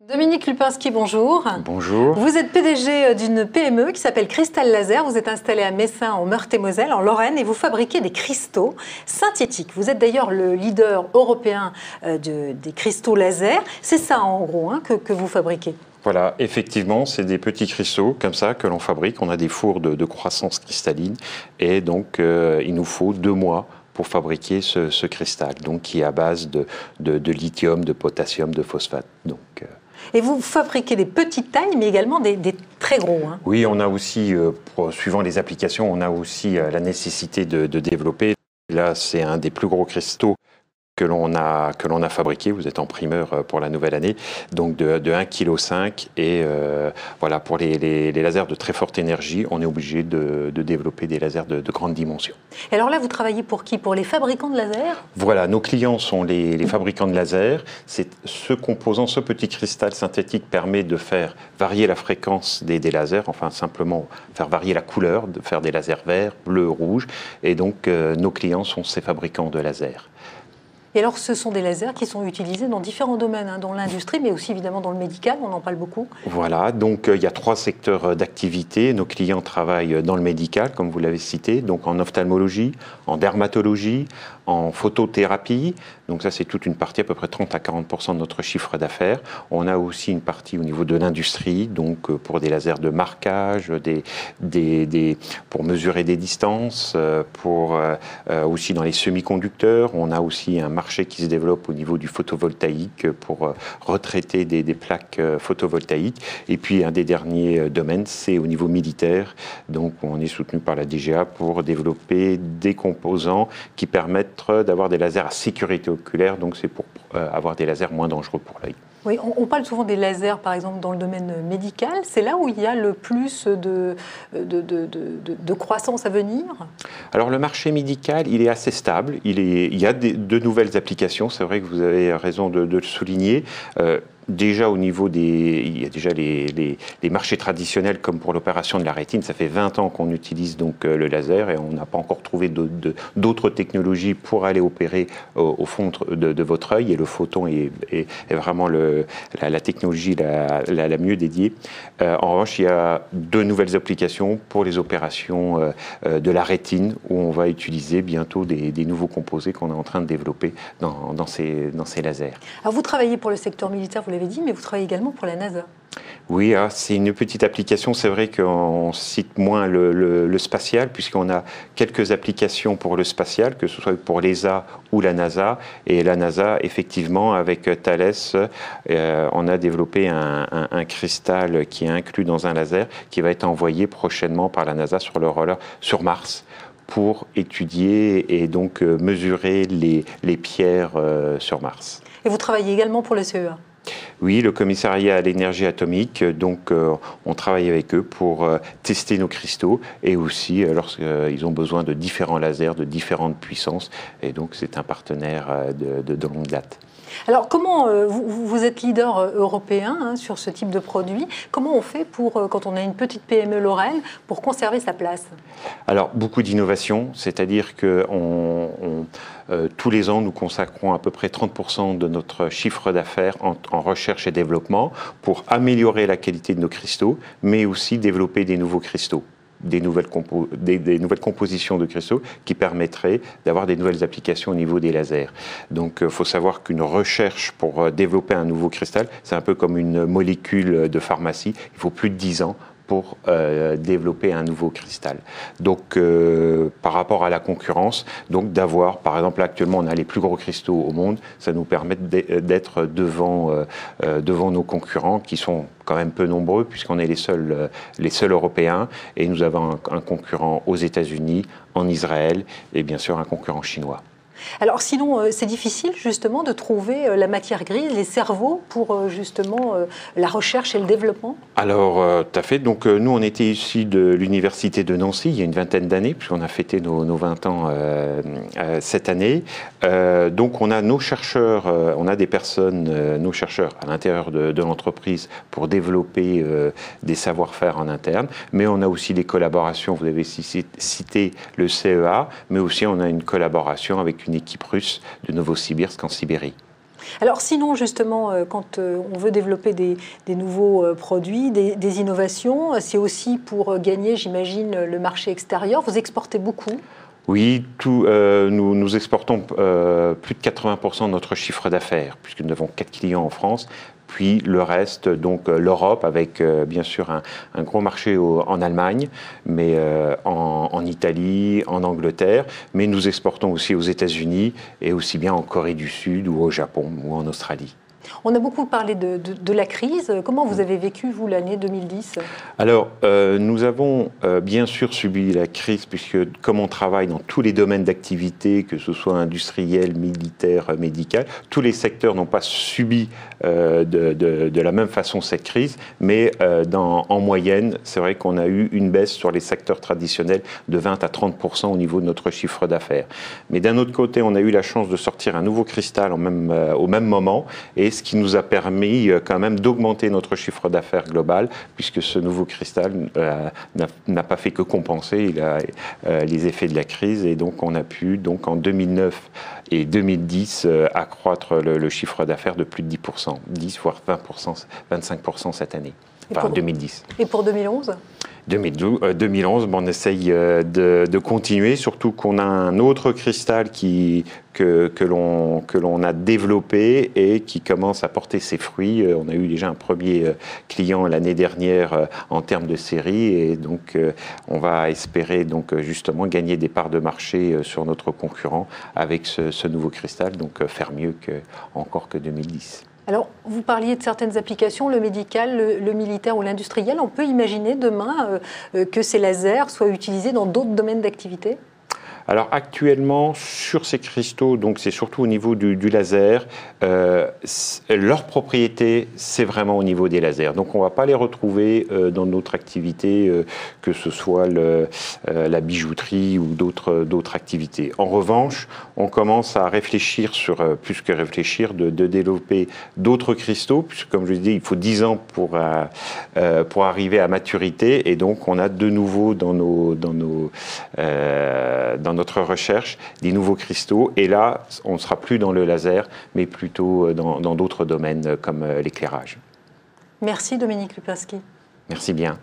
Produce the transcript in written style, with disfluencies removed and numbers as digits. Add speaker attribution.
Speaker 1: Dominique Lupinski, bonjour.
Speaker 2: Bonjour.
Speaker 1: Vous êtes PDG d'une PME qui s'appelle Cristal Laser. Vous êtes installé à Messin, en Meurthe-et-Moselle, en Lorraine, et vous fabriquez des cristaux synthétiques. Vous êtes d'ailleurs le leader européen des cristaux laser. C'est ça, en gros, que vous fabriquez.
Speaker 2: Voilà, effectivement, c'est des petits cristaux comme ça que l'on fabrique. On a des fours de croissance cristalline et donc il nous faut 2 mois pour fabriquer ce cristal, donc qui est à base de lithium, de potassium, de phosphate.
Speaker 1: Et vous fabriquez des petites tailles, mais également des très gros.
Speaker 2: Oui, on a aussi, suivant les applications, on a aussi la nécessité de développer. Là, c'est un des plus gros cristaux que l'on a fabriqué. Vous êtes en primeur pour la nouvelle année, donc de 1,5 kg. Et voilà, pour les lasers de très forte énergie, on est obligé de développer des lasers de grande dimension.
Speaker 1: Et alors là, vous travaillez pour qui? Pour les fabricants de lasers?
Speaker 2: Voilà, nos clients sont les fabricants de lasers. Ce petit cristal synthétique permet de faire varier la fréquence des lasers, enfin simplement faire varier la couleur, de faire des lasers verts, bleus, rouges. Et donc, nos clients sont ces fabricants de lasers.
Speaker 1: Et alors, ce sont des lasers qui sont utilisés dans différents domaines, dans l'industrie, mais aussi évidemment dans le médical, on en parle beaucoup.
Speaker 2: Voilà, donc il y a 3 secteurs d'activité. Nos clients travaillent dans le médical, comme vous l'avez cité, donc en ophtalmologie, en dermatologie, en photothérapie. Donc ça, c'est toute une partie, à peu près 30 à 40% de notre chiffre d'affaires. On a aussi une partie au niveau de l'industrie, donc pour des lasers de marquage, pour mesurer des distances, aussi dans les semi-conducteurs. On a aussi un marché qui se développe au niveau du photovoltaïque pour retraiter des plaques photovoltaïques. Et puis un des derniers domaines, c'est au niveau militaire. Donc on est soutenu par la DGA pour développer des composants qui permettent d'avoir des lasers à sécurité oculaire. Donc c'est pour avoir des lasers moins dangereux pour l'œil.
Speaker 1: Oui, on parle souvent des lasers, par exemple, dans le domaine médical. C'est là où il y a le plus de croissance à venir? Alors,
Speaker 2: le marché médical, il est assez stable. Il y a de nouvelles applications. C'est vrai que vous avez raison de le souligner. Déjà au niveau il y a déjà les marchés traditionnels comme pour l'opération de la rétine. Ça fait 20 ans qu'on utilise donc le laser et on n'a pas encore trouvé d'autres technologies pour aller opérer au fond de votre œil. Et le photon est vraiment la technologie la mieux dédiée. En revanche, il y a 2 nouvelles applications pour les opérations de la rétine où on va utiliser bientôt des nouveaux composés qu'on est en train de développer dans ces lasers.
Speaker 1: Alors vous travaillez pour le secteur militaire, vous l'avez dit, mais vous travaillez également pour la NASA.
Speaker 2: Oui, c'est une petite application. C'est vrai qu'on cite moins le spatial, puisqu'on a quelques applications pour le spatial, que ce soit pour l'ESA ou la NASA. Et la NASA, effectivement, avec Thales, on a développé un cristal qui est inclus dans un laser qui va être envoyé prochainement par la NASA sur le roller sur Mars pour étudier et donc mesurer les pierres sur Mars.
Speaker 1: Et vous travaillez également pour le CEA?
Speaker 2: Oui, le commissariat à l'énergie atomique, donc on travaille avec eux pour tester nos cristaux et aussi lorsqu'ils ont besoin de différents lasers de différentes puissances. Et donc c'est un partenaire de longue date.
Speaker 1: Alors comment, vous êtes leader européen sur ce type de produit, comment on fait pour, quand on a une petite PME lorraine, pour conserver sa place?
Speaker 2: Alors beaucoup d'innovation, c'est-à-dire que tous les ans nous consacrons à peu près 30% de notre chiffre d'affaires en recherche et développement pour améliorer la qualité de nos cristaux, mais aussi développer des nouveaux cristaux. Des nouvelles compositions de cristaux qui permettraient d'avoir des nouvelles applications au niveau des lasers. Donc il faut savoir qu'une recherche pour développer un nouveau cristal, c'est un peu comme une molécule de pharmacie, il faut plus de 10 ans pour développer un nouveau cristal. Donc par rapport à la concurrence, donc d'avoir, par exemple actuellement on a les plus gros cristaux au monde, ça nous permet d'être devant nos concurrents qui sont quand même peu nombreux puisqu'on est les seuls Européens et nous avons un concurrent aux États-Unis, en Israël et bien sûr un concurrent chinois.
Speaker 1: Alors sinon, c'est difficile justement de trouver la matière grise, les cerveaux pour justement la recherche et le développement?
Speaker 2: Alors, tout à fait. Donc nous, on était issus de l'université de Nancy il y a une vingtaine d'années, puisqu'on a fêté nos 20 ans cette année. Donc on a nos chercheurs, on a des personnes, nos chercheurs à l'intérieur de l'entreprise pour développer des savoir-faire en interne, mais on a aussi des collaborations, vous avez cité le CEA, mais aussi on a une collaboration avec une équipe russe de Novosibirsk en Sibérie.
Speaker 1: Alors sinon, justement, quand on veut développer des nouveaux produits, des innovations, c'est aussi pour gagner, j'imagine, le marché extérieur. Vous exportez beaucoup?
Speaker 2: Oui, nous exportons plus de 80% de notre chiffre d'affaires, puisque nous avons 4 clients en France, puis le reste, donc l'Europe, avec bien sûr un gros marché en Allemagne, mais en Italie, en Angleterre, mais nous exportons aussi aux États-Unis et aussi bien en Corée du Sud ou au Japon ou en Australie.
Speaker 1: On a beaucoup parlé de la crise. Comment vous avez vécu, vous, l'année 2010?
Speaker 2: Alors, nous avons bien sûr subi la crise, puisque comme on travaille dans tous les domaines d'activité, que ce soit industriel, militaire, médical, tous les secteurs n'ont pas subi de la même façon cette crise, mais en moyenne, c'est vrai qu'on a eu une baisse sur les secteurs traditionnels de 20 à 30% au niveau de notre chiffre d'affaires. Mais d'un autre côté, on a eu la chance de sortir un nouveau cristal au même moment, et ce qui nous a permis quand même d'augmenter notre chiffre d'affaires global, puisque ce nouveau cristal n'a pas fait que compenser les effets de la crise, et donc on a pu, donc en 2009 et 2010, accroître le chiffre d'affaires de plus de 10%, 10 voire 20%, 25% cette année, enfin 2010.
Speaker 1: Et pour 2011
Speaker 2: 2011, on essaye de continuer, surtout qu'on a un autre cristal que l'on a développé et qui commence à porter ses fruits. On a eu déjà un premier client l'année dernière en termes de série, et donc on va espérer donc justement gagner des parts de marché sur notre concurrent avec ce nouveau cristal, donc faire mieux encore que 2010.
Speaker 1: Alors, vous parliez de certaines applications, le médical, le militaire ou l'industriel. On peut imaginer demain que ces lasers soient utilisés dans d'autres domaines d'activité ?
Speaker 2: Alors actuellement, sur ces cristaux, donc c'est surtout au niveau du laser, leur propriété, c'est vraiment au niveau des lasers. Donc on ne va pas les retrouver dans notre activité, que ce soit la bijouterie ou d'autres activités. En revanche, on commence à réfléchir plus que réfléchir, de développer d'autres cristaux, puisque comme je l'ai dit, il faut 10 ans pour arriver à maturité, et donc on a de nouveau dans notre recherche des nouveaux cristaux, et là on ne sera plus dans le laser mais plutôt dans d'autres domaines comme l'éclairage.
Speaker 1: Merci Dominique Lupinski.
Speaker 2: Merci bien.